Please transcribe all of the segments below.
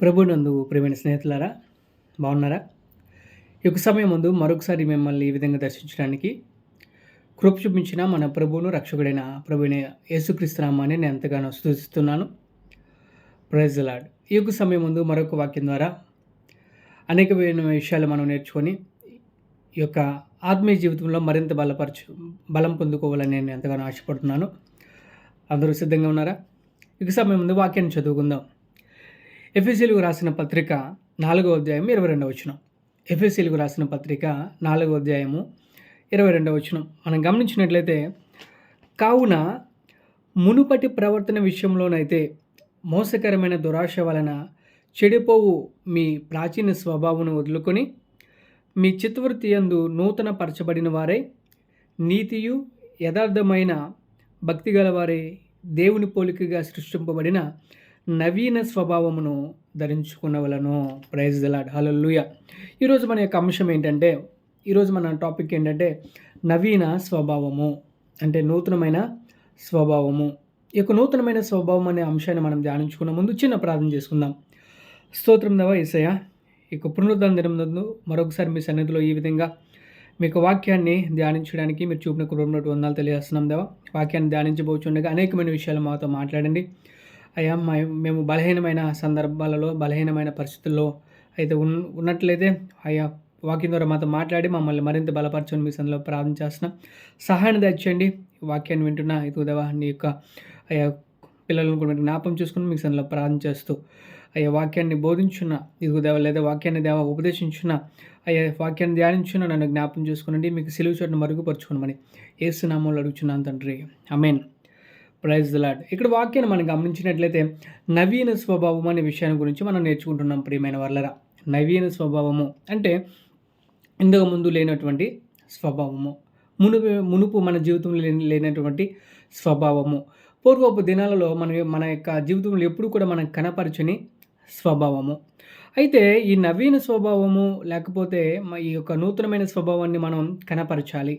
ప్రభునందు ప్రియమైన స్నేహితులారా, బాగున్నారా? ఈ యొక్క సమయం ముందు మరొకసారి మిమ్మల్ని ఈ విధంగా దర్శించడానికి కృప చూపించిన మన ప్రభువును రక్షకుడైన ప్రభువైన యేసుక్రీస్తు నామాన్ని నేను ఎంతగానో స్తుతిస్తున్నాను. Praise the lord. ఈ యొక్క సమయం ముందు మరొక వాక్యం ద్వారా అనేకమైన విషయాలు మనం నేర్చుకొని ఈ యొక్క ఆత్మీయ జీవితంలో మరింత బలం పొందుకోవాలని నేను ఎంతగానో ఆశపడుతున్నాను. అందరూ సిద్ధంగా ఉన్నారా? ఈ యొక్క సమయం ముందు వాక్యాన్ని చదువుకుందాం. ఎఫెసీయులకు రాసిన పత్రిక 4వ అధ్యాయం 22వ వచనం. ఎఫెసీయులకు రాసిన పత్రిక 4వ అధ్యాయము 22వ వచనం మనం గమనించినట్లయితే, కావున మునుపటి ప్రవర్తన విషయంలోనైతే మోసకరమైన దురాశ వలన చెడిపోవు మీ ప్రాచీన స్వభావమును వదులుకొని మీ చిత్తవృత్తి యందు నూతన పరచబడిన వారై నీతియు యథార్థమైన భక్తి గలవారే దేవుని పోలికగా సృష్టింపబడిన నవీన స్వభావమును ధరించుకునవలను. Praise the lord. హల్లెలూయా. ఈరోజు మన యొక్క అంశం ఏంటంటే, ఈరోజు మన టాపిక్ ఏంటంటే నవీన స్వభావము, అంటే నూతనమైన స్వభావము. ఈ యొక్క నూతనమైన స్వభావం అనే అంశాన్ని మనం ధ్యానించుకున్న ముందు చిన్న ప్రార్థన చేసుకుందాం. స్తోత్రం దేవా యేసయ్య, ఈ యొక్క పునరుద్ధరణ దినం నందు మరొకసారి మీ సన్నిధిలో ఈ విధంగా మీకు వాక్యాన్ని ధ్యానించడానికి మీరు చూపిన కృపను వందనాలు తెలియజేస్తున్నాం దేవా. వాక్యాన్ని ధ్యానించబోచుండగా అనేకమైన విషయాలు మాతో మాట్లాడండి అయ్యా. మేము బలహీనమైన సందర్భాలలో, బలహీనమైన పరిస్థితుల్లో అయితే ఉన్నట్లయితే అయ్యా, వాక్యం ద్వారా మాతో మాట్లాడి మమ్మల్ని మరింత బలపరచని మీ సందులో ప్రార్థన చేస్తున్నాం. సహాయాన్ని దయచేయండి. వాక్యాన్ని వింటున్నా ఇదిగో దేవా, నీ యొక్క అయ్యా పిల్లలను కూడా జ్ఞాపం చేసుకుని మీ సందులో ప్రార్థన చేస్తూ అయ్యా వాక్యాన్ని బోధించున్న ఇదిగో దేవ, లేదా వాక్యాన్ని దేవ ఉపదేశించున్న అయ్యా, వాక్యాన్ని ధ్యానించున్న నన్ను జ్ఞాపం చేసుకునండి. మీకు సిలువ చోటును మరుగుపరుచుకునమని యేసు నామములో అడుగుచున్నాను తండ్రి, ఆమేన్. Praise the lord. ఇక్కడ వాక్యాన్ని మనం గమనించినట్లయితే నవీన స్వభావం అనే విషయాన్ని గురించి మనం నేర్చుకుంటున్నాం. ప్రియమైన వాళ్ళరా, నవీన స్వభావము అంటే ఇంతకు ముందు లేనటువంటి స్వభావము, మునుపు మన జీవితంలో లేనటువంటి స్వభావము, పూర్వపు దినాలలో మన యొక్క జీవితంలో ఎప్పుడు కూడా మనం కనపరచని స్వభావము. అయితే ఈ నవీన స్వభావము లేకపోతే ఈ యొక్క నూతనమైన స్వభావాన్ని మనం కనపరచాలి.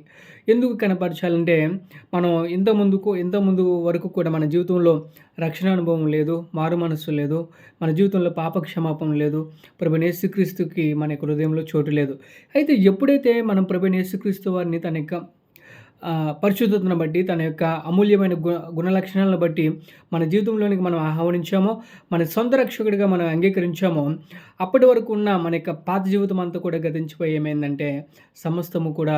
ఎందుకు కనపరచాలంటే, మనం ఇంతకుముందు వరకు కూడా మన జీవితంలో రక్షణ అనుభవం లేదు, మారు మనస్సు లేదు, మన జీవితంలో పాపక్షమాపణ లేదు, ప్రభువైన యేసుక్రీస్తుకి మన యొక్క హృదయంలో చోటు లేదు. అయితే ఎప్పుడైతే మనం ప్రభువైన యేసుక్రీస్తు వారిని తన యొక్క పరిశుద్ధతను బట్టి, తన యొక్క అమూల్యమైన గుణలక్షణాలను బట్టి మన జీవితంలోనికి మనం ఆహ్వానించామో, మన సొంత రక్షకుడిగా మనం అంగీకరించామో, అప్పటి వరకు ఉన్న మన యొక్క పాత జీవితం అంతా కూడా గతించిపోయి ఏమైందంటే సమస్తము కూడా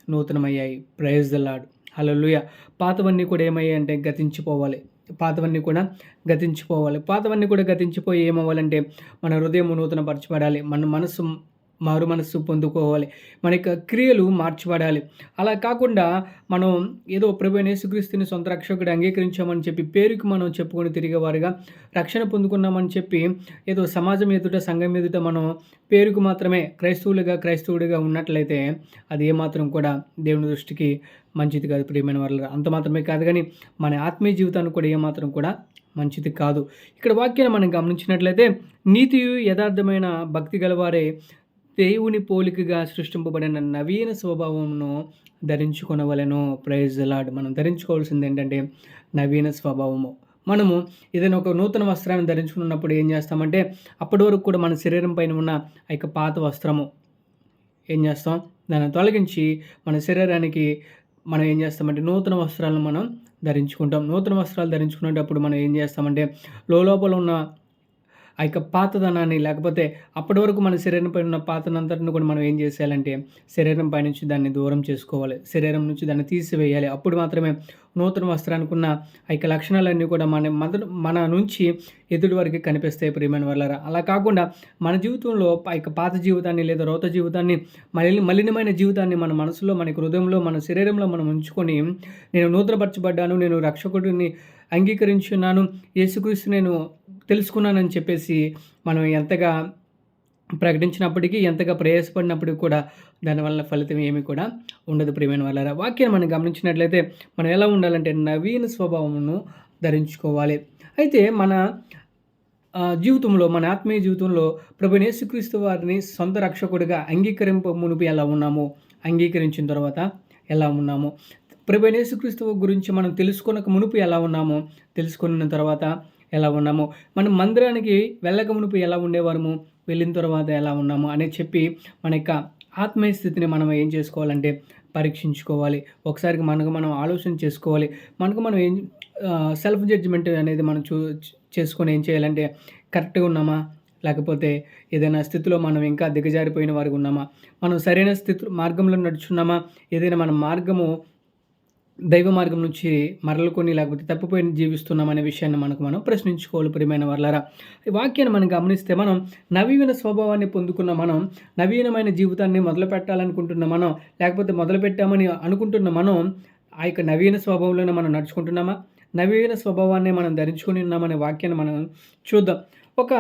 నూతనమయ్యాయి. Praise the lord. హల్లెలూయా. పాతవన్నీ కూడా ఏమయ్యాయి అంటే గతించిపోవాలి. పాతవన్నీ కూడా గతించిపోయి ఏమవ్వాలంటే మన హృదయం నూతనపరచబడాలి, మన మనసు మారు మనస్సు పొందుకోవాలి, మన యొక్క క్రియలు మార్చబడాలి. అలా కాకుండా మనం ఏదో ప్రభువైన యేసుక్రీస్తుని సొంత రక్షకుడు అంగీకరించామని చెప్పి పేరుకి మనం చెప్పుకొని తిరిగేవారుగా, రక్షణ పొందుకున్నామని చెప్పి ఏదో సమాజం ఎదుట, సంఘం ఎదుట మనం పేరుకు మాత్రమే క్రైస్తవుడిగా ఉన్నట్లయితే అది ఏమాత్రం కూడా దేవుని దృష్టికి మంచిది కాదు. ప్రియమైన వాళ్ళ అంత మాత్రమే కాదు, కానీ మన ఆత్మీయ జీవితానికి కూడా ఏమాత్రం కూడా మంచిది కాదు. ఇక్కడ వాక్యాన్ని మనం గమనించినట్లయితే, నీతియు యథార్థమైన భక్తి గలవారే దేవుని పోలికగా సృష్టింపబడిన నవీన స్వభావమును ధరించుకొనవలెను. Praise the lord. మనం ధరించుకోవాల్సింది ఏంటంటే నవీన స్వభావము. మనము ఏదైనా ఒక నూతన వస్త్రాన్ని ధరించుకున్నప్పుడు ఏం చేస్తామంటే, అప్పటి వరకు కూడా మన శరీరం పైన ఉన్న ఆ యొక్క పాత వస్త్రము ఏం చేస్తాం, దాన్ని తొలగించి మన శరీరానికి మనం ఏం చేస్తామంటే నూతన వస్త్రాలను మనం ధరించుకుంటాం. నూతన వస్త్రాలు ధరించుకునేటప్పుడు మనం ఏం చేస్తామంటే లోపల ఉన్న ఆ యొక్క పాతదనాన్ని, లేకపోతే అప్పటి వరకు మన శరీరం పైన ఉన్న పాతనంతటిని కూడా మనం ఏం చేసేయాలంటే శరీరం పై నుంచి దాన్ని దూరం చేసుకోవాలి, శరీరం నుంచి దాన్ని తీసివేయాలి. అప్పుడు మాత్రమే నూతన వస్త్రానికి ఉన్న ఆ యొక్క లక్షణాలన్నీ కూడా మన నుంచి ఎదుటి వరకు కనిపిస్తాయి. ప్రియమైన వాళ్ళారా, అలా కాకుండా మన జీవితంలో ఆ యొక్క పాత జీవితాన్ని లేదా రోత జీవితాన్ని, మలినమైన జీవితాన్ని మన మనసులో, మన హృదయంలో, మన శరీరంలో మనం ఉంచుకొని, నేను నూతనపరచబడ్డాను, నేను రక్షకుడిని అంగీకరించున్నాను, యేసుక్రీస్తు నేను తెలుసుకున్నానని చెప్పేసి మనం ఎంతగా ప్రకటించినప్పటికీ, ఎంతగా ప్రయాసపడినప్పటికీ కూడా దానివల్ల ఫలితం ఏమీ కూడా ఉండదు. ప్రియమైన వాళ్ళారా, వాక్యాన్ని మనం గమనించినట్లయితే మనం ఎలా ఉండాలంటే నవీన స్వభావమును ధరించుకోవాలి. అయితే మన జీవితంలో, మన ఆత్మీయ జీవితంలో ప్రభువైన యేసుక్రీస్తు వారిని సొంత రక్షకుడిగా మునుపు ఎలా ఉన్నాము, అంగీకరించిన తర్వాత ఎలా ఉన్నాము, ప్రభువైన యేసుక్రీస్తు గురించి మనం తెలుసుకొనక మునుపు ఎలా ఉన్నామో, తెలుసుకున్న తర్వాత ఎలా ఉన్నాము, మనం మందిరానికి వెళ్ళక మునుపు ఎలా ఉండేవారము, వెళ్ళిన తర్వాత ఎలా ఉన్నాము అనేది చెప్పి మన యొక్క ఆత్మీయ స్థితిని మనం ఏం చేసుకోవాలంటే పరీక్షించుకోవాలి. ఒకసారికి మనకు మనం ఆలోచన చేసుకోవాలి. మనకు మనం ఏం సెల్ఫ్ జడ్జిమెంట్ అనేది మనం చేసుకొని ఏం చేయాలంటే కరెక్ట్‌గా ఉన్నామా? లేకపోతే ఏదైనా స్థితిలో మనం ఇంకా దిగజారిపోయిన వారిగా ఉన్నామా? మనం సరైన మార్గంలో నడుచున్నామా? ఏదైనా మన మార్గము దైవ మార్గం నుంచి మరలుకొని లేకపోతే తప్పిపోయి జీవిస్తున్నాం అనే విషయాన్ని మనం ప్రశ్నించుకోవాలి ప్రియమైన వాళ్ళారా. ఈ వాక్యాన్ని మనం గమనిస్తే మనం నవీన స్వభావాన్ని పొందుకున్న మనం, నవీనమైన జీవితాన్ని మొదలుపెట్టాలనుకుంటున్న మనం, లేకపోతే మొదలుపెట్టామని అనుకుంటున్న మనం ఆ యొక్క నవీన స్వభావంలోనే మనం నడుచుకుంటున్నామా? నవీన స్వభావాన్ని మనం ధరించుకొని ఉన్నామనే వాక్యాన్ని మనం చూద్దాం. ఒక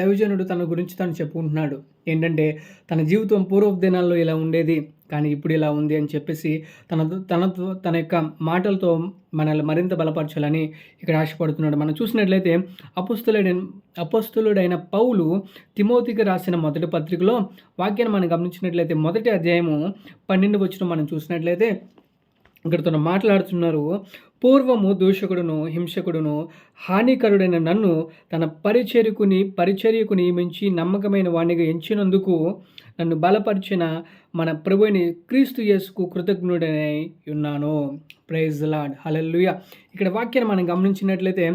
దైవజనుడు తన గురించి తను చెప్పుకుంటున్నాడు. ఏంటంటే తన జీవితం పూర్వపు దినాల్లో ఇలా ఉండేది, కానీ ఇప్పుడు ఇలా ఉంది అని చెప్పేసి తన యొక్క మాటలతో మనల్ని మరింత బలపరచాలని ఇక్కడ ఆశపడుతున్నాడు. మనం చూసినట్లయితే అపోస్తలుడైన పౌలు తిమోతికి రాసిన మొదటి పత్రికలో వాక్యాన్ని మనం గమనించినట్లయితే మొదటి అధ్యాయము 12 వచనం మనం చూసినట్లయితే ఇక్కడ తను మాట్లాడుతున్నారు. పూర్వము దూషకుడును, హింసకుడును, హానికరుడైన నన్ను తన పరిచర్యకు నియమించి నమ్మకమైన వాణిగా ఎంచినందుకు నన్ను బలపరిచిన మన ప్రభువైన క్రీస్తు యేసుకు కృతజ్ఞుడనై ఉన్నాను. ప్రైజ్ ది లార్డ్, హల్లెలూయా. ఇక్కడ వాక్యాన్ని మనం గమనించినట్లయితే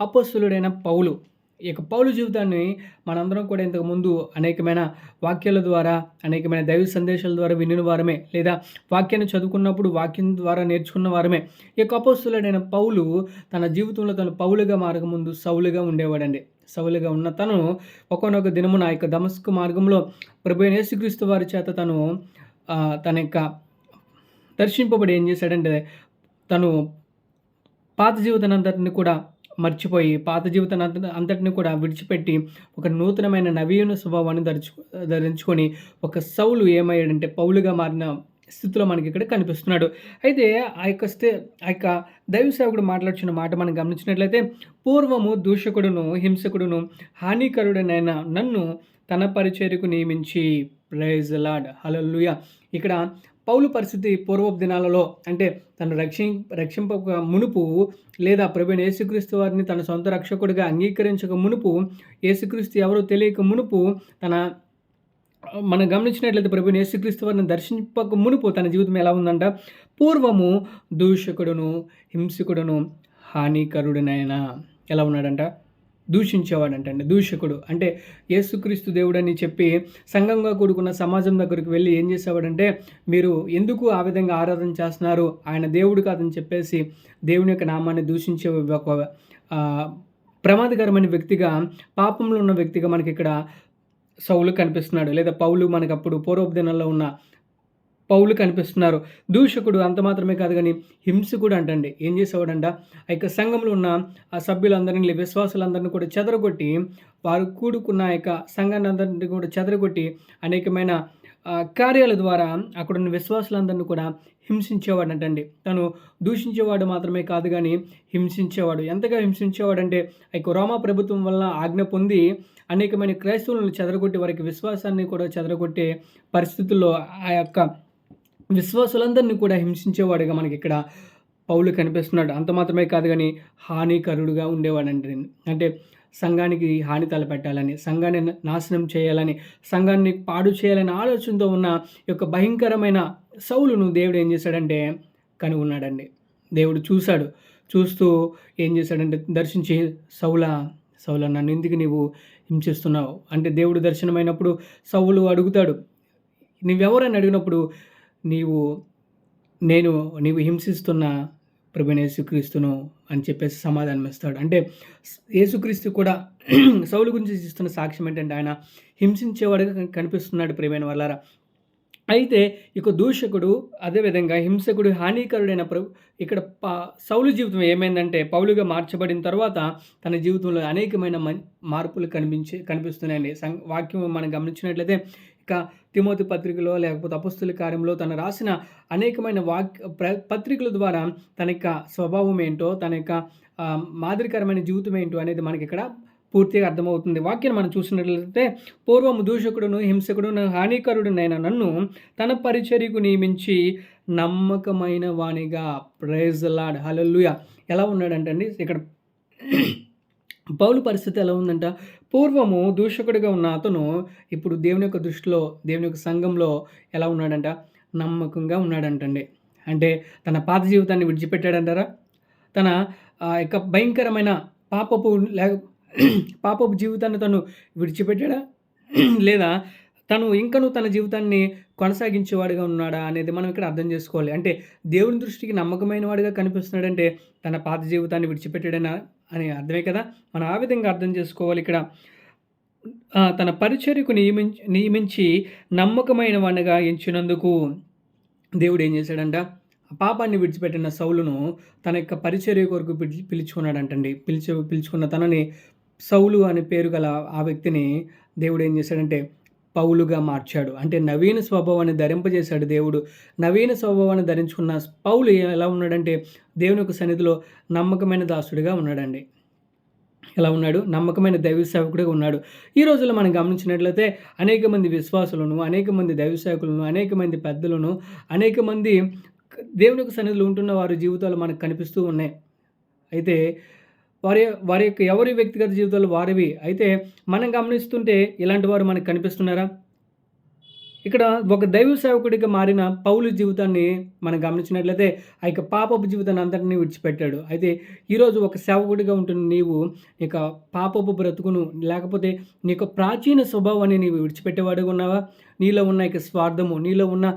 అపోస్తలుడైన పౌలు, ఈ యొక్క పౌలు జీవితాన్ని మనందరం కూడా ఇంతకుముందు అనేకమైన వాక్యాల ద్వారా, అనేకమైన దైవ సందేశాల ద్వారా వినిన వారమే, లేదా వాక్యాన్ని చదువుకున్నప్పుడు వాక్యం ద్వారా నేర్చుకున్న వారమే. ఈ యొక్క అపోస్తలుడైన పౌలు తన జీవితంలో తను పౌలుగా మారకముందు సౌలుగా ఉండేవాడండి. సౌలుగా ఉన్న తను ఒకానొక దినమున ఆ యొక్క దమస్కు మార్గంలో ప్రభువైన యేసుక్రీస్తు వారి చేత తన యొక్క దర్శింపబడి ఏం చేశాడంటే తను పాత జీవితానంతటిని కూడా మర్చిపోయి, పాత జీవితాన్ని అంతటిని కూడా విడిచిపెట్టి ఒక నూతనమైన నవీన స్వభావాన్ని ధరించుకొని ఒక సౌలు ఏమయ్యాడంటే పౌలుగా మారిన స్థితిలో మనకి ఇక్కడ కనిపిస్తున్నాడు. అయితే ఆ యొక్క దైవ సేవకుడు మాట్లాడుచున్న మాట మనం గమనించినట్లయితే పూర్వము దూషకుడును, హింసకుడును, హానికరుడనైన నన్ను తన పరిచర్యకు నియమించి, ప్రైజ్ ది లార్డ్, హల్లెలూయా. ఇక్కడ పౌలు పరిస్థితి పూర్వపు దినాలలో అంటే తను రక్షింపక మునుపు, లేదా ప్రభువైన యేసుక్రీస్తు వారిని తన సొంత రక్షకుడిగా అంగీకరించక మునుపు, యేసుక్రీస్తు ఎవరో తెలియక మునుపు, మనం గమనించినట్లయితే ప్రభువైన యేసుక్రీస్తు వారిని దర్శింపక మునుపు తన జీవితం ఎలా ఉందంట? పూర్వము దూషకుడును, హింసకుడును, హానికరుడునైన ఎలా ఉన్నాడంట? దూషించేవాడంటండి. దూషకుడు అంటే యేసుక్రీస్తు దేవుడని చెప్పి సంఘంగా కూడుకున్న సమాజం దగ్గరికి వెళ్ళి ఏం చేసేవాడంటే, మీరు ఎందుకు ఆ విధంగా ఆరాధన చేస్తున్నారు, ఆయన దేవుడు కాదని చెప్పేసి దేవుని యొక్క నామాన్ని దూషించే ఒక ప్రమాదకరమైన వ్యక్తిగా, పాపంలో ఉన్న వ్యక్తిగా మనకి ఇక్కడ సౌలు కనిపిస్తున్నాడు. లేదా పౌలు మనకు అప్పుడు పూర్వపు దినాల్లో ఉన్న పౌలు కనిపిస్తున్నారు. దూషకుడు అంత మాత్రమే కాదు కానీ హింసకుడు అంటండి. ఏం చేసేవాడంట? ఆ యొక్క సంఘంలో ఉన్న ఆ సభ్యులందరినీ, విశ్వాసులందరినీ కూడా చెదరగొట్టి, వారు కూడుకున్న యొక్క సంఘాన్ని అందరినీ కూడా చెదరగొట్టి అనేకమైన కార్యాల ద్వారా అక్కడున్న విశ్వాసులందరినీ కూడా హింసించేవాడంటండి. తను దూషించేవాడు మాత్రమే కాదు కానీ హింసించేవాడు. ఎంతగా హింసించేవాడంటే ఆ యొక్క రోమా ప్రభుత్వం వల్ల ఆజ్ఞ పొంది అనేకమైన క్రైస్తవులను చెదరగొట్టి వారికి విశ్వాసాన్ని కూడా చెదరగొట్టే పరిస్థితుల్లో ఆ యొక్క విశ్వాసులందరినీ కూడా హింసించేవాడుగా మనకి ఇక్కడ పౌలు కనిపిస్తున్నాడు. అంత మాత్రమే కాదు కానీ హానికరుడుగా ఉండేవాడండి. అంటే సంఘానికి హాని తలపెట్టాలని, సంఘాన్ని నాశనం చేయాలని, సంఘాన్ని పాడు చేయాలని ఆలోచనతో ఉన్న యొక్క భయంకరమైన సౌలును దేవుడు ఏం చేశాడంటే కనుగొన్నాడండి. దేవుడు చూస్తూ ఏం చేశాడంటే దర్శించి, సౌలా నన్ను ఎందుకు నీవు హింసిస్తున్నావు అంటే, దేవుడు దర్శనమైనప్పుడు సౌలు అడుగుతాడు, నువ్వెవరని అడిగినప్పుడు నీవు హింసిస్తున్న ప్రభువైన యేసుక్రీస్తును అని చెప్పేసి సమాధానం ఇస్తాడు. అంటే యేసుక్రీస్తు కూడా సౌలు గురించి ఇస్తున్న సాక్ష్యం ఏంటంటే ఆయన హింసించేవాడుగా కనిపిస్తున్నాడు ప్రియమైన వాళ్ళారా. అయితే ఇక దూషకుడు, అదేవిధంగా హింసకుడు, హానికరుడైన ఇక్కడ సౌలు జీవితం ఏమైందంటే పౌలుగా మార్చబడిన తర్వాత తన జీవితంలో అనేకమైన మార్పులు కనిపిస్తున్నాయండి. వాక్యం మనం గమనించినట్లయితే ఇక తిమోతి పత్రికలో లేకపోతే అపొస్తలుల కార్యంలో తను రాసిన అనేకమైన పత్రికల ద్వారా తన యొక్క స్వభావం ఏంటో, తన యొక్క మాదిరికరమైన జీవితం ఏంటో అనేది మనకి ఇక్కడ పూర్తిగా అర్థమవుతుంది. వాక్యాన్ని మనం చూసినట్లయితే పూర్వము దూషకుడును, హింసకుడును, హానికరుడునైన నన్ను తన పరిచర్యకు నియమించి నమ్మకమైన వానిగా, ప్రైజ్ ది లార్డ్, హల్లెలూయా. ఎలా ఉన్నాడంటే అండి ఇక్కడ పౌలు పరిస్థితి ఎలా ఉందంట, పూర్వము దూషకుడిగా ఉన్న అతను ఇప్పుడు దేవుని యొక్క దృష్టిలో, దేవుని యొక్క సంఘంలో ఎలా ఉన్నాడంట, నమ్మకంగా ఉన్నాడంటండి. అంటే తన పాత జీవితాన్ని విడిచిపెట్టాడంటారా? తన యొక్క భయంకరమైన పాపపు లేక పాపపు జీవితాన్ని తను విడిచిపెట్టాడా? లేదా తను ఇంకనూ తన జీవితాన్ని కొనసాగించేవాడిగా ఉన్నాడా అనేది మనం ఇక్కడ అర్థం చేసుకోవాలి. అంటే దేవుని దృష్టికి నమ్మకమైన వాడిగా కనిపిస్తున్నాడంటే తన పాత జీవితాన్ని విడిచిపెట్టాడనా అని అర్థమే కదా! మనం ఆ విధంగా అర్థం చేసుకోవాలి ఇక్కడ. తన పరిచర్యకు నియమించి నమ్మకమైన వాడిగా ఎంచినందుకు దేవుడు ఏం చేశాడంట, పాపాన్ని విడిచిపెట్టిన సౌలును తన యొక్క పరిచర్య కొరకు పిలుచుకున్నాడంటండి. పిలుచుకున్న తనని సౌలు అనే పేరు గల ఆ వ్యక్తిని దేవుడు ఏం చేశాడంటే పౌలుగా మార్చాడు. అంటే నవీన స్వభావాన్ని ధరింపజేశాడు దేవుడు. నవీన స్వభావాన్ని ధరించుకున్న పౌలు ఎలా ఉన్నాడంటే దేవుని యొక్క సన్నిధిలో నమ్మకమైన దాసుడిగా ఉన్నాడండి. ఎలా ఉన్నాడు? నమ్మకమైన దైవ సేవకుడిగా ఉన్నాడు. ఈ రోజుల్లో మనం గమనించినట్లయితే అనేక మంది విశ్వాసులను, అనేక మంది దైవ సేవకులను, అనేక మంది పెద్దలను, అనేక మంది దేవుని యొక్క సన్నిధిలో ఉంటున్న వారి జీవితాలు మనకు కనిపిస్తూ ఉన్నాయి. అయితే వారి వారి యొక్క ఎవరి వ్యక్తిగత జీవితాలు వారివి. అయితే మనం గమనిస్తుంటే ఇలాంటి వారు మనకు కనిపిస్తున్నారా? ఇక్కడ ఒక దైవ సేవకుడిగా మారిన పౌలు జీవితాన్ని మనం గమనించినట్లయితే ఆ యొక్క పాపపు జీవితాన్ని అంతటినీ విడిచిపెట్టాడు. అయితే ఈరోజు ఒక సేవకుడిగా ఉంటున్న నీవు ఇక పాపపు బ్రతుకును, లేకపోతే నీ యొక్క ప్రాచీన స్వభావాన్ని నీవు విడిచిపెట్టేవాడుగా ఉన్నావా? నీలో ఉన్న ఇక స్వార్థము, నీలో ఉన్న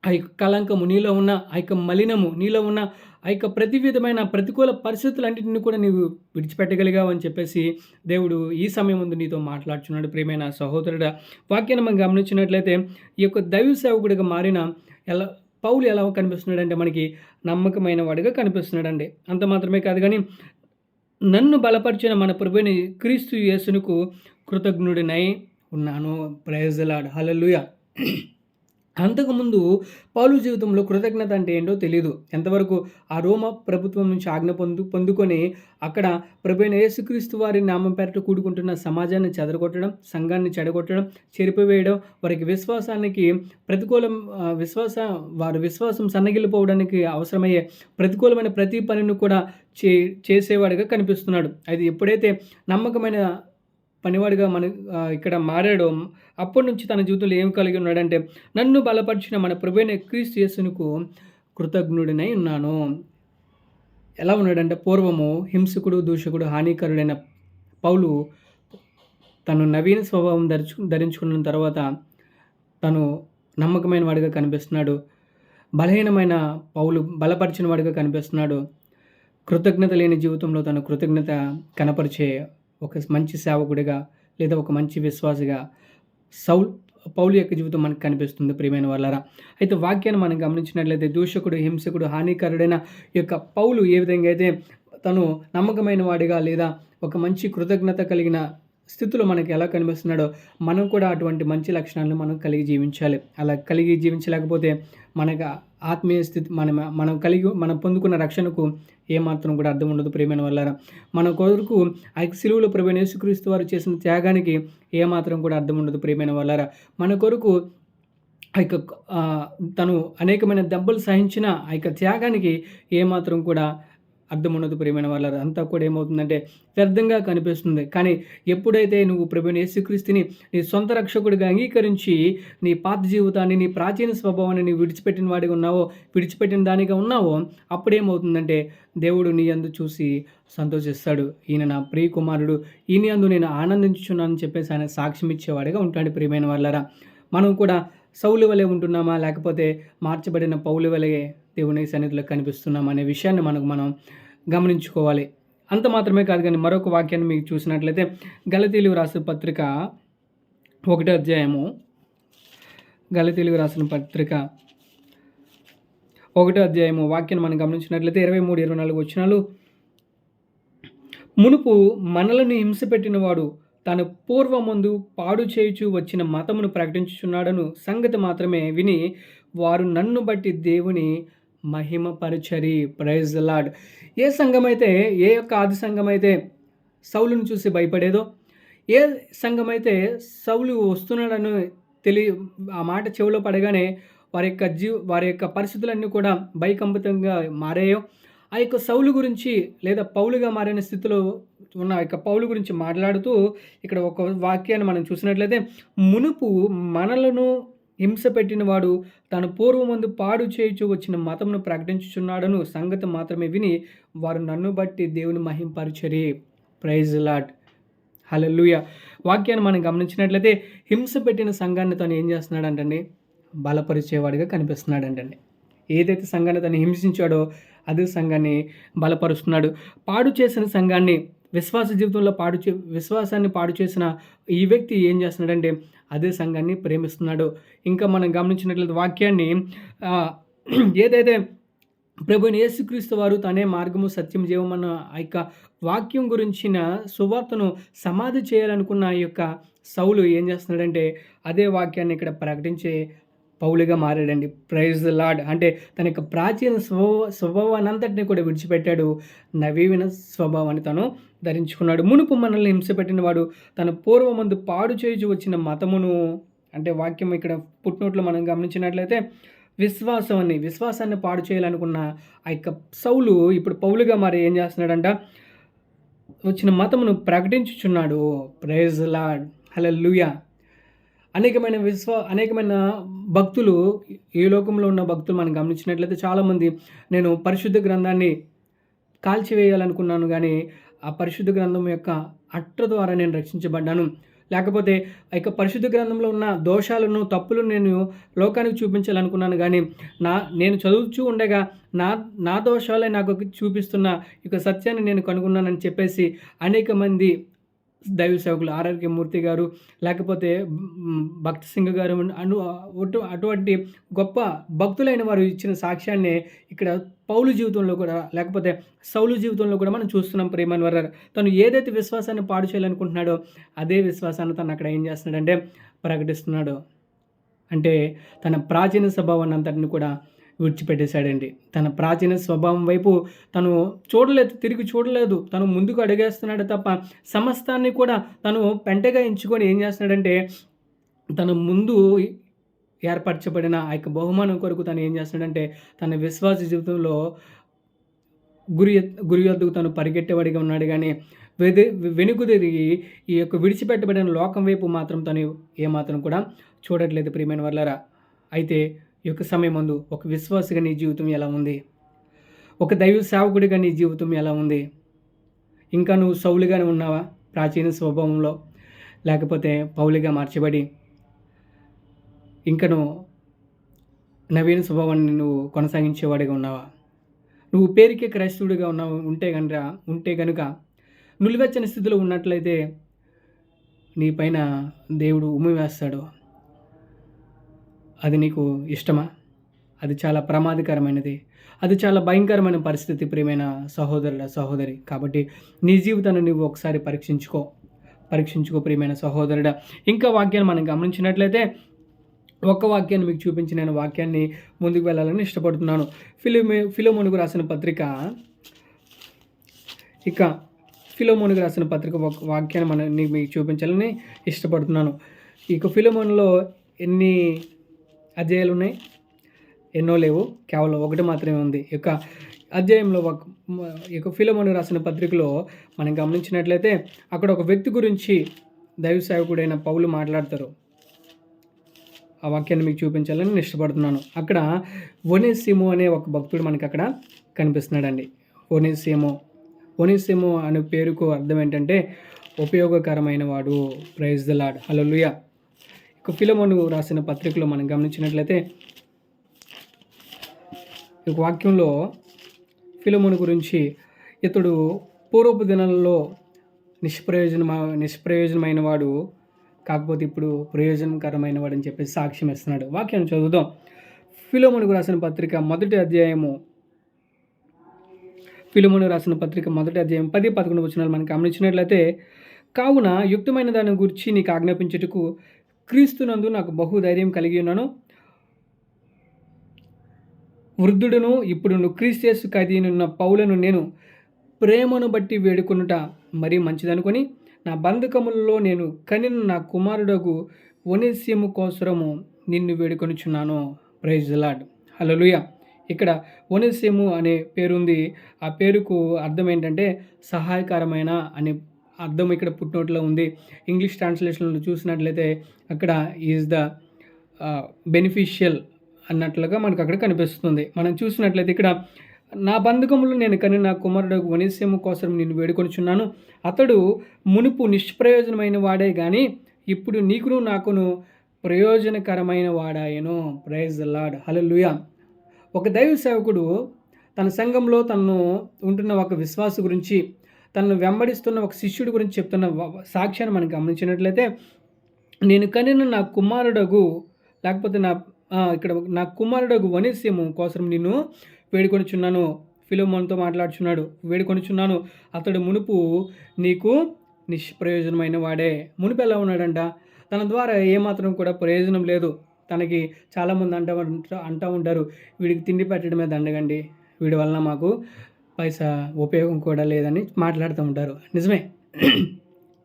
ఆ యొక్క కళంకము, నీలో ఉన్న ఆ యొక్క మలినము, నీలో ఉన్న ఆ యొక్క ప్రతి విధమైన ప్రతికూల పరిస్థితులన్నింటినీ కూడా నీవు విడిచిపెట్టగలిగావు అని చెప్పేసి దేవుడు ఈ సమయం ముందు నీతో మాట్లాడుచున్నాడు. ప్రియమైన సహోదరుడా, వాక్యాన్ని మనం గమనించినట్లయితే ఈ యొక్క దైవ సేవకుడిగా మారిన పౌలు ఎలా కనిపిస్తున్నాడంటే మనకి నమ్మకమైన వాడిగా కనిపిస్తున్నాడండి. అంత మాత్రమే కాదు కానీ నన్ను బలపరిచిన మన ప్రభువైన క్రీస్తు యేసునకు కృతజ్ఞుడినై ఉన్నాను. Praise the lord. హల్లెలూయా. అంతకుముందు పౌలు జీవితంలో కృతజ్ఞత అంటే ఏంటో తెలియదు. ఎంతవరకు ఆ రోమ ప్రభుత్వం నుంచి ఆజ్ఞ పొందుకొని అక్కడ ప్రభువైన యేసుక్రీస్తు వారి నామం పేరిట కూడుకుంటున్న సమాజాన్ని చెదరగొట్టడం, సంఘాన్ని చెడగొట్టడం, చెరిపివేయడం, వారికి విశ్వాసానికి ప్రతికూలం వారి విశ్వాసం సన్నగిల్లిపోవడానికి అవసరమయ్యే ప్రతికూలమైన ప్రతి పనిని కూడా చేసేవాడిగా కనిపిస్తున్నాడు. అది ఎప్పుడైతే నమ్మకమైన పనివాడిగా ఇక్కడ మారాడో అప్పటి నుంచి తన జీవితంలో ఏం కలిగి ఉన్నాడంటే నన్ను బలపరిచిన మన ప్రభువైన క్రీస్తు యేసునకు కృతజ్ఞుడినై ఉన్నాను. ఎలా ఉన్నాడంటే పూర్వము హింసకుడు, దూషకుడు, హానికరుడైన పౌలు తను నవీన స్వభావం ధరించుకున్న తర్వాత తను నమ్మకమైన వాడిగా కనిపిస్తున్నాడు. బలహీనమైన పౌలు బలపరిచిన వాడిగా కనిపిస్తున్నాడు. కృతజ్ఞత లేని జీవితంలో తను కృతజ్ఞత కనపరిచే ఒక మంచి సేవకుడిగా లేదా ఒక మంచి విశ్వాసిగా పౌలు యొక్క జీవితం మనకు కనిపిస్తుంది. ప్రియమైన వాళ్ళారా, అయితే వాక్యాన్ని మనం గమనించినట్లయితే దూషకుడు, హింసకుడు, హానికరుడైన యొక్క పౌలు ఏ విధంగా అయితే తను నమ్మకమైన వాడిగా లేదా ఒక మంచి కృతజ్ఞత కలిగిన స్థితిలో మనకి ఎలా కనిపిస్తున్నాడో మనం కూడా అటువంటి మంచి లక్షణాలను మనం కలిగి జీవించాలి. అలా కలిగి జీవించలేకపోతే మనకు ఆత్మీయ స్థితి మనం పొందుకున్న రక్షణకు ఏమాత్రం కూడా అర్థం ఉండదు. ప్రియమైన వాళ్ళారా, మన కొరకు ఆ సిలువలో ప్రభువైన యేసుక్రీస్తు వారు చేసిన త్యాగానికి ఏమాత్రం కూడా అర్థం ఉండదు. ప్రియమైన వాళ్ళారా, మన కొరకు ఆ యొక్క తను అనేకమైన దెబ్బలు సహించిన ఆ యొక్క త్యాగానికి ఏమాత్రం కూడా అర్థం ఉండదు. ప్రియమైన వాళ్ళారా, అంతా కూడా ఏమవుతుందంటే వ్యర్థంగా కనిపిస్తుంది. కానీ ఎప్పుడైతే నువ్వు ప్రభువైన యేసుక్రీస్తుని నీ సొంత రక్షకుడిగా అంగీకరించి నీ పాత జీవితాన్ని, నీ ప్రాచీన స్వభావాన్ని నీ విడిచిపెట్టిన దానిగా ఉన్నావో అప్పుడేమవుతుందంటే దేవుడు నీ యందు చూసి సంతోషిస్తాడు. ఈయన నా ప్రియ కుమారుడు, ఈయన యందు నేను ఆనందించుచున్నానని చెప్పేసి ఆయన సాక్ష్యం ఇచ్చేవాడిగా ఉంటాడు. ప్రియమైన వాళ్ళారా, మనం కూడా సౌలు వలె ఉంటున్నామా, లేకపోతే మార్చబడిన పౌలు వలె దేవుని సన్నిధిలో కనిపిస్తున్నామా అనే విషయాన్ని మనం గమనించుకోవాలి. అంత మాత్రమే కాదు కానీ మరొక వాక్యాన్ని మీకు చూసినట్లయితే గలతీయులకు రాసిన పత్రిక 1వ అధ్యాయము, గలతీయులకు రాసిన పత్రిక 1వ అధ్యాయము వాక్యాన్ని మనం గమనించినట్లయితే 23-24 వచనాలు, మునుపు మనలను హింసపెట్టిన వాడు తాను పూర్వమందు పాడు చేయుచు వచ్చిన మతమును ప్రకటించుచున్నాడను సంగతి మాత్రమే విని వారు నన్ను బట్టి దేవుని మహిమపరచరి. Praise the lord. ఏ సంఘమైతే, ఏ యొక్క ఆది సంఘమైతే సౌలును చూసి భయపడేదో, ఏ సంఘమైతే సౌలు వస్తున్నాడని ఆ మాట చెవిలో పడగానే వారి యొక్క పరిస్థితులన్నీ కూడా భయకంపితంగా మారాయో, ఆ యొక్క సౌలు గురించి లేదా పౌలుగా మారిన స్థితిలో ఉన్న ఆ యొక్క పౌలు గురించి మాట్లాడుతూ ఇక్కడ ఒక వాక్యాన్ని మనం చూసినట్లయితే, మునుపు మనలను హింస పెట్టినవాడు తాను పూర్వమందు పాడు చేయుచు వచ్చిన మతమును ప్రకటించుచున్నాడను సంగతి మాత్రమే విని వారు నన్ను బట్టి దేవుని మహింపరచరి. Praise lord. హల్లెలూయా. వాక్యాన్ని మనం గమనించినట్లయితే హింస పెట్టిన సంఘాన్ని తను ఏం చేస్తున్నాడంటండి, బలపరిచేవాడిగా కనిపిస్తున్నాడంటండి. ఏదైతే సంఘాన్ని తను హింసించాడో అదే సంఘాన్ని బలపరుస్తున్నాడు. పాడు చేసిన సంఘాన్ని, విశ్వాస జీవితంలో విశ్వాసాన్ని పాడు చేసిన ఈ వ్యక్తి ఏం చేస్తున్నాడంటే అదే సంఘాన్ని ప్రేమిస్తున్నాడు. ఇంకా మనం గమనించినట్లయితే వాక్యాన్ని ఏదైతే ప్రభువైన యేసుక్రీస్తు వారు తనే మార్గము, సత్యం, జీవం అన్న ఆ యొక్క వాక్యం గురించిన సువార్తను సమాధి చేయాలనుకున్న ఈ యొక్క సౌలు ఏం చేస్తున్నాడంటే అదే వాక్యాన్ని ఇక్కడ ప్రకటించే పౌలుగా మారాడండి. Praise the lord. అంటే తన యొక్క ప్రాచీన స్వభావాన్నంతటిని కూడా విడిచిపెట్టాడు, నవీన స్వభావాన్ని తను ధరించుకున్నాడు. మునుపు మనల్ని హింస పెట్టినవాడు తన పూర్వమందు పాడు చేయుచు వచ్చిన మతమును, అంటే వాక్యం ఇక్కడ పుట్టినట్లు మనం గమనించినట్లయితే విశ్వాసాన్ని పాడు చేయాలనుకున్న ఆ యొక్క సౌలు ఇప్పుడు పౌలుగా మరి ఏం చేస్తున్నాడంట, వచ్చిన మతమును ప్రకటించుచున్నాడు. Praise the lord. హల్లెలూయా. అనేకమైన భక్తులు, ఈ లోకంలో ఉన్న భక్తులు మనం గమనించినట్లయితే చాలామంది నేను పరిశుద్ధ గ్రంథాన్ని కాల్చివేయాలనుకున్నాను, కానీ ఆ పరిశుద్ధ గ్రంథం యొక్క అట్ట ద్వారా నేను రక్షించబడ్డాను, లేకపోతే ఆ యొక్క పరిశుద్ధ గ్రంథంలో ఉన్న దోషాలను, తప్పులను నేను లోకానికి చూపించాలనుకున్నాను, కానీ నేను చదువుతూ ఉండగా నా దోషాలే నాకు చూపిస్తున్న ఇక సత్యాన్ని నేను కనుగొన్నానని చెప్పేసి అనేక మంది దైవ సేవకులు ఆర్ఆర్కే మూర్తి గారు, లేకపోతే భక్తి సింగ్ గారు, అటువంటి గొప్ప భక్తులైన వారు ఇచ్చిన సాక్ష్యాన్ని ఇక్కడ పౌలు జీవితంలో కూడా, లేకపోతే సౌలు జీవితంలో కూడా మనం చూస్తున్నాం. ప్రేమన్ వర్రర్ తను ఏదైతే విశ్వాసాన్ని పాడు చేయాలనుకుంటున్నాడో అదే విశ్వాసాన్ని తను అక్కడ ఏం చేస్తున్నాడంటే ప్రకటిస్తున్నాడు. అంటే తన ప్రాచీన స్వభావాన్ని అంతటిని కూడా విడిచిపెట్టేశాడండి. తన ప్రాచీన స్వభావం వైపు తను తిరిగి చూడలేదు. తను ముందుకు అడుగేస్తున్నాడు తప్ప సమస్తాన్ని కూడా తను పెంటగా ఎంచుకొని ఏం చేస్తున్నాడంటే తన ముందు ఏర్పరచబడిన ఆ యొక్క బహుమానం కొరకు తను ఏం చేస్తున్నాడంటే తన విశ్వాస జీవితంలో గురి వద్దకు తను పరిగెట్టేవాడిగా ఉన్నాడు, కానీ వెనుక తిరిగి ఈ యొక్క విడిచిపెట్టబడిన లోకం వైపు మాత్రం తను ఏమాత్రం కూడా చూడట్లేదు. ప్రియమైన వర్లారా, అయితే ఈ యొక్క సమయమందు ఒక విశ్వాసిగా నీ జీవితం ఎలా ఉంది? ఒక దైవ సేవకుడిగా నీ జీవితం ఎలా ఉంది? ఇంకా నువ్వు సౌలుగానే ఉన్నావా ప్రాచీన స్వభావంలో, లేకపోతే పౌలుగా మార్చబడి ఇంకా నువ్వు నవీన స్వభావాన్ని నువ్వు కొనసాగించేవాడిగా ఉన్నావా? నువ్వు పేరుకే క్రైస్తవుడిగా ఉంటే కనుక నులివెచ్చని స్థితిలో ఉన్నట్లయితే నీ పైన దేవుడు ఉమ్మి వేస్తాడు. అది నీకు ఇష్టమా? అది చాలా ప్రమాదకరమైనది, అది చాలా భయంకరమైన పరిస్థితి ప్రియమైన సహోదరి. కాబట్టి నీ జీవితాన్ని నువ్వు ఒకసారి పరీక్షించుకో ప్రియమైన సహోదరుడా. ఇంకా వాక్యాన్ని మనం గమనించినట్లయితే ఒక్క వాక్యాన్ని మీకు చూపించి నేను వాక్యాన్ని ముందుకు వెళ్ళాలని ఇష్టపడుతున్నాను. ఫిలోమోనుకు రాసిన పత్రిక, ఇక ఫిలోమోనుకు రాసిన పత్రిక ఒక వాక్యాన్ని మీకు చూపించాలని ఇష్టపడుతున్నాను. ఇక ఫిలోమోనులో ఎన్ని అధ్యాయాలు ఉన్నాయి? ఎన్నో లేవు, కేవలం ఒకటి మాత్రమే ఉంది. ఈ యొక్క అధ్యాయంలో ఫిలోమోను రాసిన పత్రికలో మనం గమనించినట్లయితే అక్కడ ఒక వ్యక్తి గురించి దైవ సేవకుడైన పౌలు మాట్లాడతారు. ఆ వాక్యాన్ని మీకు చూపించాలని నేను ఇష్టపడుతున్నాను. అక్కడ ఒనేసిము అనే ఒక భక్తుడు మనకి అక్కడ కనిపిస్తున్నాడండి. ఒనేసిము అనే పేరుకు అర్థం ఏంటంటే ఉపయోగకరమైన వాడు. Praise the lord. హల్లెలూయా. ఇక ఫిలోమోను రాసిన పత్రికలో మనం గమనించినట్లయితే ఈ వాక్యంలో ఫిలోమోను గురించి ఇతడు పూర్వపు దినాలలో నిష్ప్రయోజనమైన వాడు, కాకపోతే ఇప్పుడు ప్రయోజనకరమైన వాడు అని చెప్పేసి సాక్ష్యం ఇస్తున్నాడు. వాక్యాన్ని చదువుదాం. ఫిలోమోనుకు రాసిన పత్రిక మొదటి అధ్యాయం 10-11 వచనాలు మనం గమనించినట్లయితే, కావున యుక్తమైన దాని గురించి నీకు ఆజ్ఞాపించుటకు క్రీస్తునందు నాకు బహుధైర్యం కలిగి ఉన్నాను. వృద్ధుడును ఇప్పుడు క్రీస్తు యేసు ఖైదీనున్న పౌలను నేను ప్రేమను బట్టి వేడుకొనుట మరీ మంచిదనుకొని నా బంధకములలో నేను కనిన నా కుమారుడగు ఒనేసిము కోసరము నిన్ను వేడుకొనుచున్నాను. Praise the lord. హల్లెలూయా. ఇక్కడ ఒనేసిము అనే పేరుంది. ఆ పేరుకు అర్థం ఏంటంటే సహాయకరమైన అనే అర్థం ఇక్కడ పుట్టినోట్లో ఉంది. ఇంగ్లీష్ ట్రాన్స్లేషన్లో చూసినట్లయితే అక్కడ ఈజ్ ద బెనిఫిషియల్ అన్నట్లుగా మనకు అక్కడ కనిపిస్తుంది. మనం చూసినట్లయితే ఇక్కడ నా బంధకములు నేను కని నా కుమారుడు ఒనేసిము కోసం నేను వేడుకొనుచున్నాను. అతడు మునుపు నిష్ప్రయోజనమైన వాడే కానీ ఇప్పుడు నీకును నాకును ప్రయోజనకరమైన వాడాయను. Praise the lord. హల్లెలూయా. ఒక దైవ సేవకుడు తన సంఘంలో తనను ఉంటున్న ఒక విశ్వాస గురించి, తనను వెంబడిస్తున్న ఒక శిష్యుడి గురించి చెప్తున్న సాక్ష్యాన్ని మనం గమనించినట్లయితే, నేను కనిన నా కుమారుడగు లేకపోతే ఇక్కడ నా కుమారుడగు ఒనేసిము కోసం నిన్ను వేడుకొనుచున్నాను. ఫిలోమోనుతో మాట్లాడుచున్నాడు. వేడుకొనుచున్నాను. అతడు మునుపు నీకు నిష్ప్రయోజనమైన వాడే. మునుపు ఎలా ఉన్నాడంట? తన ద్వారా ఏమాత్రం కూడా ప్రయోజనం లేదు. తనకి చాలామంది అంటూ ఉంటారు, వీడికి తిండి పెట్టడమే దండగండి, వీడి వలన మాకు పైసా ఉపయోగం కూడా లేదని మాట్లాడుతూ ఉంటారు. నిజమే.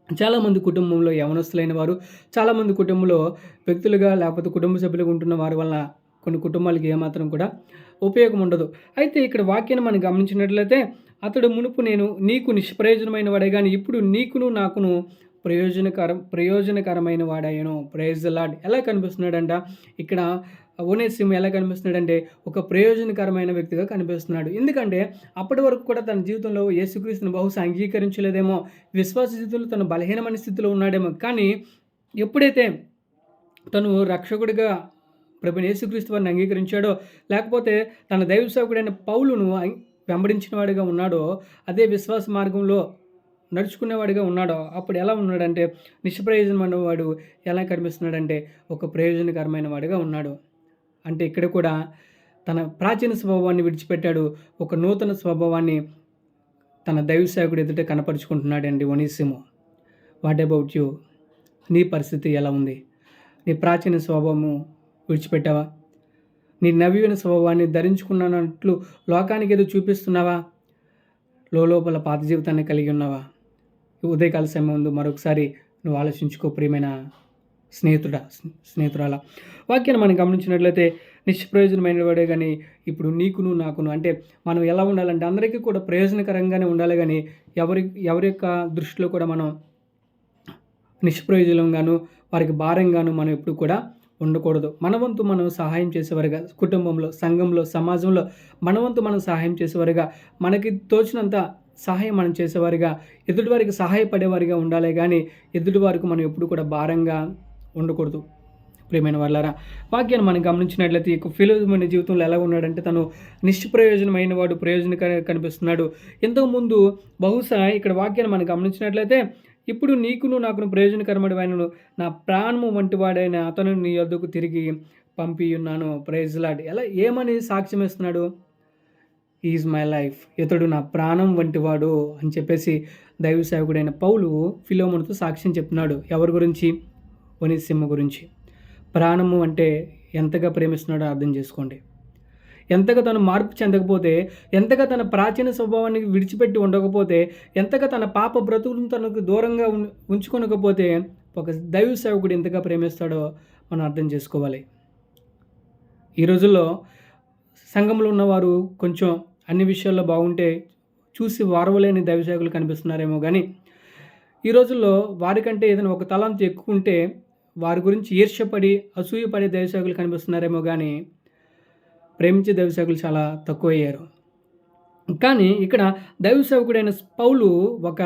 చాలామంది కుటుంబంలో యవనస్తులైన వారు, చాలామంది కుటుంబంలో వ్యక్తులుగా లేకపోతే కుటుంబ సభ్యులుగా ఉంటున్న వారి వలన కొన్ని కుటుంబాలకి ఏమాత్రం కూడా ఉపయోగం ఉండదు. అయితే ఇక్కడ వాక్యాన్ని మనం గమనించినట్లయితే, అతడు మునుపు నేను నీకు నిష్ప్రయోజనమైన వాడే కానీ ఇప్పుడు నీకును నాకును ప్రయోజనకరమైన వాడాయను. Praise the lord. ఎలా కనిపిస్తున్నాడంట? ఇక్కడ ఒనేసిము ఎలా కనిపిస్తున్నాడంటే ఒక ప్రయోజనకరమైన వ్యక్తిగా కనిపిస్తున్నాడు. ఎందుకంటే అప్పటి వరకు కూడా తన జీవితంలో యేసుక్రీస్తుని బహుశా అంగీకరించలేదేమో, విశ్వాస స్థితిలో తను బలహీనమైన స్థితిలో ఉన్నాడేమో. కానీ ఎప్పుడైతే తను రక్షకుడిగా ప్రభువైన యేసుక్రీస్తు వారిని అంగీకరించాడో, లేకపోతే తన దైవ సేవకుడైన పౌలును వెంబడించిన వాడిగా ఉన్నాడో, అదే విశ్వాస మార్గంలో నడుచుకునేవాడిగా ఉన్నాడో, అప్పుడు ఎలా ఉన్నాడంటే నిష్ప్రయోజనమైన వాడు ఎలా కనిపిస్తున్నాడంటే ఒక ప్రయోజనకరమైన వాడిగా ఉన్నాడు. అంటే ఇక్కడ కూడా తన ప్రాచీన స్వభావాన్ని విడిచిపెట్టాడు. ఒక నూతన స్వభావాన్ని తన దైవ సేవకుడు ఎదుట కనపరుచుకుంటున్నాడండి ఒనేసిము. What about you? నీ పరిస్థితి ఎలా ఉంది? నీ ప్రాచీన స్వభావము విడిచిపెట్టావా? నీ నవీన స్వభావాన్ని ధరించుకున్నట్లు లోకానికి ఏదో చూపిస్తున్నావా? లోపల పాత జీవితాన్ని కలిగి ఉన్నావా? ఉదయకాల సమయం ముందు మరొకసారి నువ్వు ఆలోచించుకో ప్రియమైన స్నేహితురాల. వాక్యాన్ని మనం గమనించినట్లయితే నిష్ప్రయోజనమైన వాడే కానీ ఇప్పుడు నీకును నాకును, అంటే మనం ఎలా ఉండాలంటే అందరికీ కూడా ప్రయోజనకరంగానే ఉండాలి కానీ ఎవరి యొక్క దృష్టిలో కూడా మనం నిష్ప్రయోజనంగాను వారికి భారంగాను మనం ఎప్పుడు కూడా ఉండకూడదు. మన వంతు మనం సహాయం చేసేవారుగా, కుటుంబంలో, సంఘంలో, సమాజంలో మన వంతు మనం సహాయం చేసేవారుగా, మనకి తోచినంత సహాయం మనం చేసేవారిగా, ఎదుటివారికి సహాయపడేవారిగా ఉండాలి కానీ ఎదుటివారికి మనం ఎప్పుడు కూడా భారంగా ఉండకూడదు. ప్రియమైన వాళ్ళారా, వాక్యాన్ని మనం గమనించినట్లయితే ఫిలోమోను జీవితంలో ఎలా ఉన్నాడంటే తను నిష్ప్రయోజనమైన వాడు ప్రయోజనకరంగా కనిపిస్తున్నాడు. ఇంతకుముందు బహుశా ఇక్కడ వాక్యాన్ని మనం గమనించినట్లయితే ఇప్పుడు నీకును నాకును ప్రయోజనకరమైన నా ప్రాణము వంటి వాడైన అతను నీ యొద్దకు తిరిగి పంపియున్నాను. Praise lord. ఏమని సాక్ష్యం ఇస్తున్నాడు? ఈజ్ మై లైఫ్, ఇతడు నా ప్రాణం వంటివాడు అని చెప్పేసి దైవ సేవకుడైన పౌలు ఫిలోమోనుతో సాక్ష్యం చెప్తున్నాడు. ఎవరి గురించి? ఒనేసిము గురించి. ప్రాణము అంటే ఎంతగా ప్రేమిస్తున్నాడో అర్థం చేసుకోండి. ఎంతగా తను మార్పు చెందకపోతే, ఎంతగా తన ప్రాచీన స్వభావాన్ని విడిచిపెట్టి ఉండకపోతే, ఎంతగా తన పాప బ్రతుకులను తనకు దూరంగా ఉంచుకొనకపోతే ఒక దైవ సేవకుడు ఎంతగా ప్రేమిస్తాడో మనం అర్థం చేసుకోవాలి. ఈ రోజుల్లో సంఘంలో ఉన్నవారు కొంచెం అన్ని విషయాల్లో బాగుంటే చూసి వారవలేని దైవ సేవకులు కనిపిస్తున్నారేమో కానీ ఈ రోజుల్లో వారికంటే ఏదైనా ఒక తలాంతు ఎక్కువ ఉంటే వారి గురించి ఈర్ష్యపడి అసూయపడే దైవ సేవకులు కనిపిస్తున్నారేమో కానీ ప్రేమించే దైవ సేవకులు చాలా తక్కువయ్యారు. కానీ ఇక్కడ దైవ సేవకుడైన పౌలు ఒక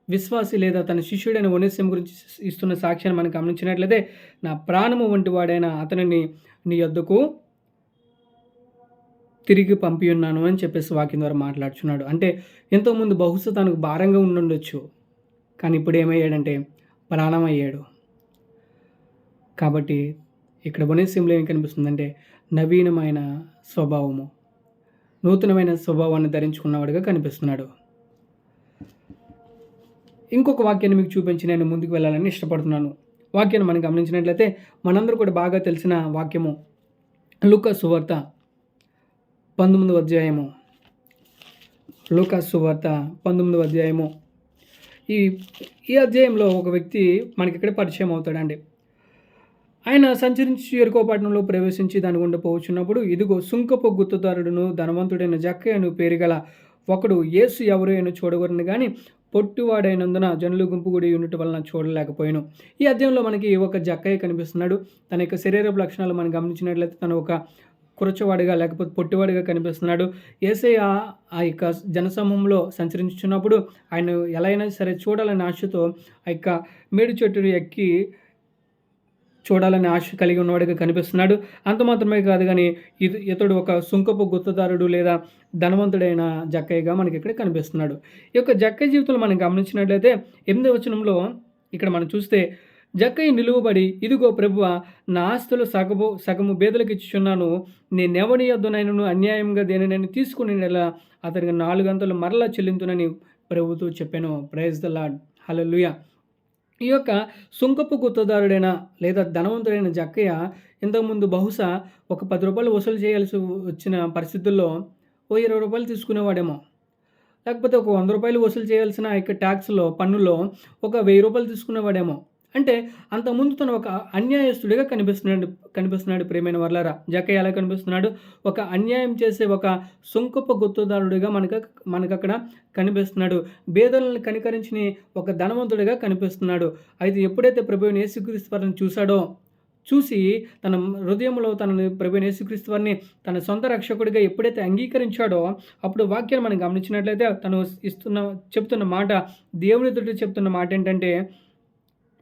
విశ్వాసి లేదా తన శిష్యుడైన ఒనేసిము గురించి ఇస్తున్న సాక్ష్యాన్ని మనం గమనించినట్లయితే నా ప్రాణము వంటి వాడైన అతనిని నీ యొద్దకు తిరిగి పంపియున్నాను అని చెప్పేసి వాక్యం ద్వారా మాట్లాడుచున్నాడు. అంటే ఎంతోమంది బహుశా తనకు భారంగా ఉండుండొచ్చు, కానీ ఇప్పుడు ఏమయ్యాడంటే ప్రాణం అయ్యాడు. కాబట్టి ఇక్కడ ఒనేసిములో ఏం కనిపిస్తుందంటే నవీనమైన స్వభావము, నూతనమైన స్వభావాన్ని ధరించుకున్నవాడిగా కనిపిస్తున్నాడు. ఇంకొక వాక్యాన్ని మీకు చూపించి నేను ముందుకు వెళ్ళాలని ఇష్టపడుతున్నాను. వాక్యాన్ని మనం గమనించినట్లయితే మనందరూ కూడా బాగా తెలిసిన వాక్యము లూకా సువార్త 19వ అధ్యాయము. లూకా సువార్త 19వ అధ్యాయము. ఈ అధ్యాయంలో ఒక వ్యక్తి మనకి ఇక్కడ పరిచయం అవుతాడండి. ఆయన సంచరించి యెరికో పట్టణంలో ప్రవేశించి దాని గుండా పోవచ్చున్నప్పుడు, ఇదిగో సుంకపు గుత్తదారుడును ధనవంతుడైన జక్కయ్యను పేరుగల ఒకడు యేసు ఎవరు అని చూడగొరను గాని పొట్టివాడైనందున జనులు గుంపు కూడి ఉండటం వలన చూడలేకపోయాను. ఈ అధ్యాయంలో మనకి ఒక జక్కయ్య కనిపిస్తున్నాడు. తన యొక్క శరీరపు లక్షణాలు మనం గమనించినట్లయితే తను ఒక కురచవాడిగా లేకపోతే పొట్టివాడిగా కనిపిస్తున్నాడు. యేసయ్య ఆ యొక్క జనసమూహంలో సంచరించుచున్నప్పుడు ఆయన ఎలా అయినా సరే చూడాలనే ఆశతో ఆ యొక్క మేడి చెట్టును ఎక్కి చూడాలని ఆశ కలిగి ఉన్నవాడిగా కనిపిస్తున్నాడు. అంత మాత్రమే కాదు కానీ ఇతడు ఒక సుంకపు గుత్తదారుడు లేదా ధనవంతుడైన జక్కయ్యగా మనకి ఇక్కడ కనిపిస్తున్నాడు. ఈ యొక్క జక్కయ్య జీవితంలో మనం గమనించినట్లయితే 8వ వచనంలో ఇక్కడ మనం చూస్తే జక్కయ్య నిలువబడి, ఇదిగో ప్రభువా, నా ఆస్తులు సగము బేదలకు ఇచ్చుచున్నాను. నేనెవడి యొద్దనైనను అన్యాయంగా దేనినైనా తీసుకుని అతనికి 4 అంతలు మరలా చెల్లింతునని ప్రభుతో చెప్పాను. Praise the lord. హల్లెలూయా. ఈ యొక్క సుంకపు గుత్తదారుడైన లేదా ధనవంతుడైన జక్కయ్య ఇంతకుముందు బహుశా ఒక 10 రూపాయలు వసూలు చేయాల్సి వచ్చిన పరిస్థితుల్లో ఓ 20 రూపాయలు తీసుకునేవాడేమో, లేకపోతే ఒక 100 రూపాయలు వసూలు చేయాల్సిన యొక్క ట్యాక్స్లో పన్నులో ఒక 1000 రూపాయలు తీసుకునేవాడేమో. అంటే అంతకుముందు తను ఒక అన్యాయస్తుడిగా కనిపిస్తున్నాడు ప్రియమైన వర్లారా. జక్కయ్య ఎలా కనిపిస్తున్నాడు? ఒక అన్యాయం చేసే ఒక సుంకపు గుత్తదారుడిగా మనకక్కడ కనిపిస్తున్నాడు. బేదలను కనికరించిన ఒక ధనవంతుడిగా కనిపిస్తున్నాడు. అయితే ఎప్పుడైతే ప్రభువైన యేసుక్రీస్తు వారిని చూసి తన హృదయంలో ప్రభువైన యేసుక్రీస్తు వారిని తన సొంత రక్షకుడిగా ఎప్పుడైతే అంగీకరించాడో అప్పుడు వాక్యాన్ని మనం గమనించినట్లయితే తను చెప్తున్న మాట, దేవుని ఎదుట చెప్తున్న మాట ఏంటంటే,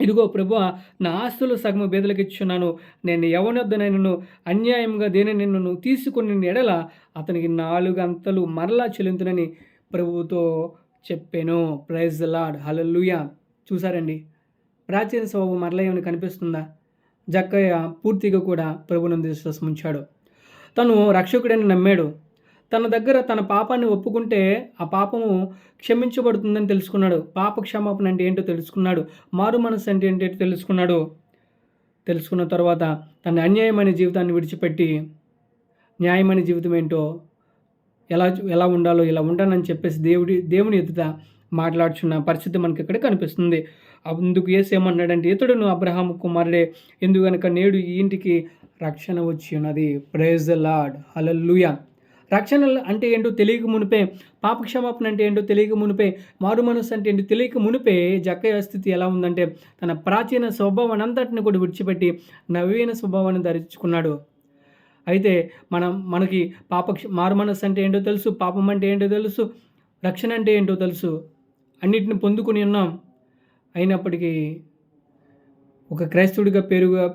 ఇదిగో ప్రభువా, నా ఆస్తులు సగము బేదలకు ఇచ్చున్నాను. నేను ఎవనొద్దనైనను అన్యాయంగా దేనిని నిన్ను తీసుకుని ఎడల అతనికి 4 అంతలు మరలా చెల్లింతునని ప్రభువుతో చెప్పాను. Praise the lord. హల్లెలూయా. చూసారండి, ప్రాచీన స్వభావం మరలా ఏమైనా కనిపిస్తుందా? జక్కయ్య పూర్తిగా కూడా ప్రభువునందు విశ్వాసం ఉంచాడు. తను రక్షకుడని నమ్మాడు. తన దగ్గర తన పాపాన్ని ఒప్పుకుంటే ఆ పాపము క్షమించబడుతుందని తెలుసుకున్నాడు. పాప క్షమాపణ అంటే ఏంటో తెలుసుకున్నాడు. మారు మనసు అంటే ఏంటో తెలుసుకున్నాడు. తెలుసుకున్న తర్వాత తన అన్యాయమైన జీవితాన్ని విడిచిపెట్టి న్యాయమైన జీవితం ఏంటో, ఎలా ఉండాలో ఇలా ఉంటానని చెప్పేసి దేవుని ఎదుట మాట్లాడుచున్న పరిస్థితి మనకి ఇక్కడ కనిపిస్తుంది. అందుకు యేసు ఏమన్నాడంటే, ఇతడును అబ్రహాము కుమారుడే, ఎందుకనక నేడు ఈ ఇంటికి రక్షణ వచ్చి ఉన్నది. Praise the lord. హల్లెలూయా. రక్షణ అంటే ఏంటో తెలియక మునిపే, పాప క్షమాపణ అంటే ఏంటో తెలియక మునిపే, మారు మనస్సు అంటే ఏంటో తెలియక మునిపే జక్కయ్య స్థితి ఎలా ఉందంటే తన ప్రాచీన స్వభావాన్ని అంతటిని కూడా విడిచిపెట్టి నవీన స్వభావాన్ని ధరించుకున్నాడు. అయితే మనకి మారు మనస్సు అంటే ఏంటో తెలుసు, పాపం అంటే ఏంటో తెలుసు, రక్షణ అంటే ఏంటో తెలుసు, అన్నిటిని పొందుకుని ఉన్నాం. అయినప్పటికీ ఒక క్రైస్తవుడిగా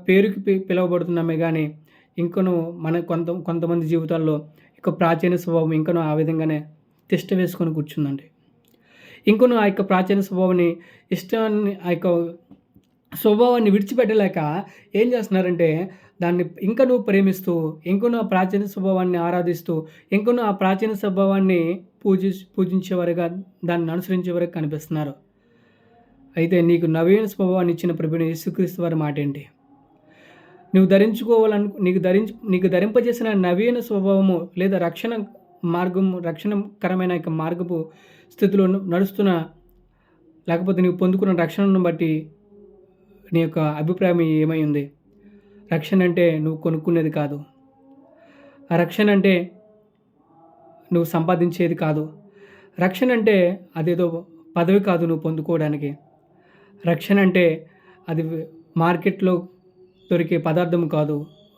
పేరుకి పిలువబడుతున్నామే కానీ ఇంకనూ కొంతమంది జీవితాల్లో ఇక ప్రాచీన స్వభావం ఇంకనూ ఆ విధంగానే తిష్ట వేసుకొని కూర్చుందండి. ఇంకనూ ఆ యొక్క ప్రాచీన స్వభావాన్ని ఆ యొక్క స్వభావాన్ని విడిచిపెట్టలేక ఏం చేస్తున్నారంటే దాన్ని ఇంకనూ ప్రేమిస్తూ, ఇంకనూ ఆ ప్రాచీన స్వభావాన్ని ఆరాధిస్తూ, ఇంకనూ ఆ ప్రాచీన స్వభావాన్ని పూజించే వారుగా, దాన్ని అనుసరించే వరకు కనిపిస్తున్నారు. అయితే నీకు నవీన స్వభావాన్ని ఇచ్చిన ప్రభువైన యేసుక్రీస్తు వారి మాట ఏంటి? నువ్వు నీకు ధరింపజేసిన నవీన స్వభావము లేదా రక్షణకరమైన యొక్క మార్గపు స్థితిలో నడుస్తున్న, లేకపోతే నీవు పొందుకున్న రక్షణను బట్టి నీ యొక్క అభిప్రాయం ఏమై ఉంది? రక్షణ అంటే నువ్వు కొనుక్కునేది కాదు. ఆ రక్షణ అంటే నువ్వు సంపాదించేది కాదు. రక్షణ అంటే అదేదో పదవి కాదు నువ్వు పొందుకోవడానికి. రక్షణ అంటే అది మార్కెట్లో దొరికే పదార్థం కాదు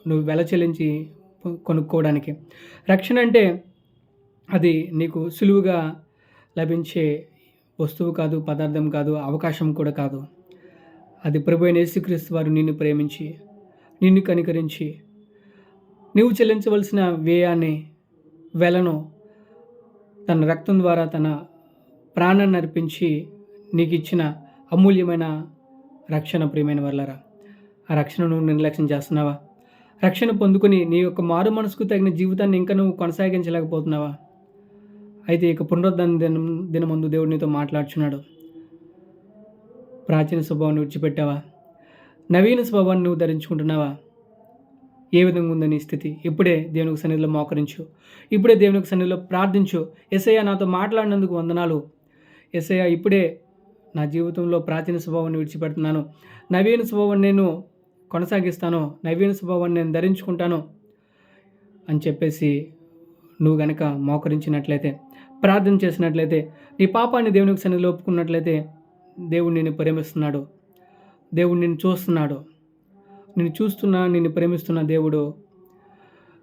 నువ్వు వెల చెల్లించి కొనుక్కోవడానికి. రక్షణ అంటే అది నీకు సులువుగా లభించే వస్తువు కాదు, పదార్థం కాదు, అవకాశం కూడా కాదు. అది ప్రభువైన యేసుక్రీస్తు వారు నిన్ను ప్రేమించి, నిన్ను కనికరించి, నీవు చెల్లించవలసిన వెలను తన రక్తం ద్వారా తన ప్రాణాన్ని అర్పించి నీకు ఇచ్చిన అమూల్యమైన రక్షణ. ప్రియమైన వాళ్ళరా, ఆ రక్షణను నిర్లక్ష్యం చేస్తున్నావా? రక్షణ పొందుకొని నీ యొక్క మారు మనసుకు తగిన జీవితాన్ని ఇంకా నువ్వు కొనసాగించలేకపోతున్నావా? అయితే ఇక పునరుద్ధరణ దినమందు దేవుడు నీతో మాట్లాడుచున్నాడు. ప్రాచీన స్వభావాన్ని విడిచిపెట్టావా? నవీన స్వభావాన్ని నువ్వు ధరించుకుంటున్నావా? ఏ విధంగా ఉందో నీ స్థితి? ఇప్పుడే దేవునికి సన్నిధిలో మోకరించు. ఇప్పుడే దేవునికి సన్నిధిలో ప్రార్థించు. యేసయ్య, నాతో మాట్లాడినందుకు వందనాలు. యేసయ్య, ఇప్పుడే నా జీవితంలో ప్రాచీన స్వభావాన్ని విడిచిపెడుతున్నాను. నవీన స్వభావాన్ని నేను కొనసాగిస్తాను, నవీన స్వభావాన్ని నేను ధరించుకుంటాను అని చెప్పేసి నువ్వు గనక మోకరించినట్లయితే, ప్రార్థన చేసినట్లయితే, నీ పాపాన్ని దేవునికి సన్నిధిలో ఒప్పుకున్నట్లయితే దేవుడు నిన్ను ప్రేమిస్తున్నాడు. దేవుడు నిన్ను చూస్తున్నాడు. నిన్ను ప్రేమిస్తున్న దేవుడు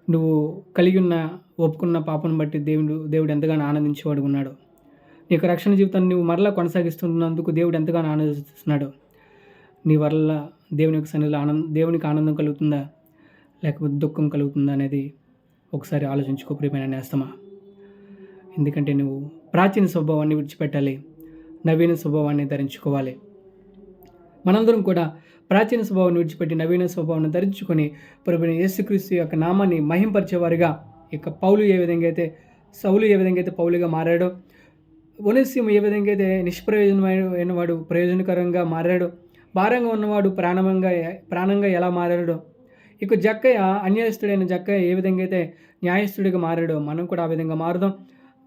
నువ్వు కలిగి ఉన్న ఒప్పుకున్న పాపను బట్టి దేవుడు ఎంతగానో ఆనందించేవాడు ఉన్నాడు. నీకు రక్షణ జీవితాన్ని నువ్వు మరలా కొనసాగిస్తున్నందుకు దేవుడు ఎంతగానో ఆనందిస్తున్నాడు. నీ వల్ల దేవునికి ఆనందం కలుగుతుందా లేకపోతే దుఃఖం కలుగుతుందా అనేది ఒకసారి ఆలోచించుకో ప్రియమైన నేస్తమా. ఎందుకంటే నువ్వు ప్రాచీన స్వభావాన్ని విడిచిపెట్టాలి, నవీన స్వభావాన్ని ధరించుకోవాలి. మనందరం కూడా ప్రాచీన స్వభావాన్ని విడిచిపెట్టి నవీన స్వభావాన్ని ధరించుకొని ప్రభువైన యేసుక్రీస్తు యొక్క నామాన్ని మహింపరిచేవారుగా, ఇక సౌలు ఏ విధంగా అయితే పౌలుగా మారాడో, ఒనేసిము ఏ విధంగా అయితే నిష్ప్రయోజనమైన వాడు ప్రయోజనకరంగా మారాడో, భారంగా ఉన్నవాడు ప్రాణంగా ఎలా మారాడో, ఇక అన్యాయస్తుడైన జక్కయ్య ఏ విధంగా అయితే న్యాయస్తుడిగా మారాడో, మనం కూడా ఆ విధంగా మారుదాం.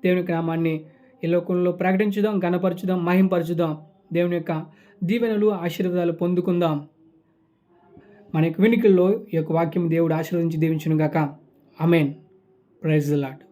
దేవునికి నామాన్ని ఈ లోకంలో ప్రకటించుదాం, ఘనపరచుదాం, మహింపరచుదాం. దేవుని యొక్క దీవెనలు, ఆశీర్వాదాలు పొందుకుందాం. మన యొక్క వినికిల్లో ఈ యొక్క వాక్యం దేవుడు ఆశీర్వదించి దీవించును గాక. ఆమేన్. Praise the lord.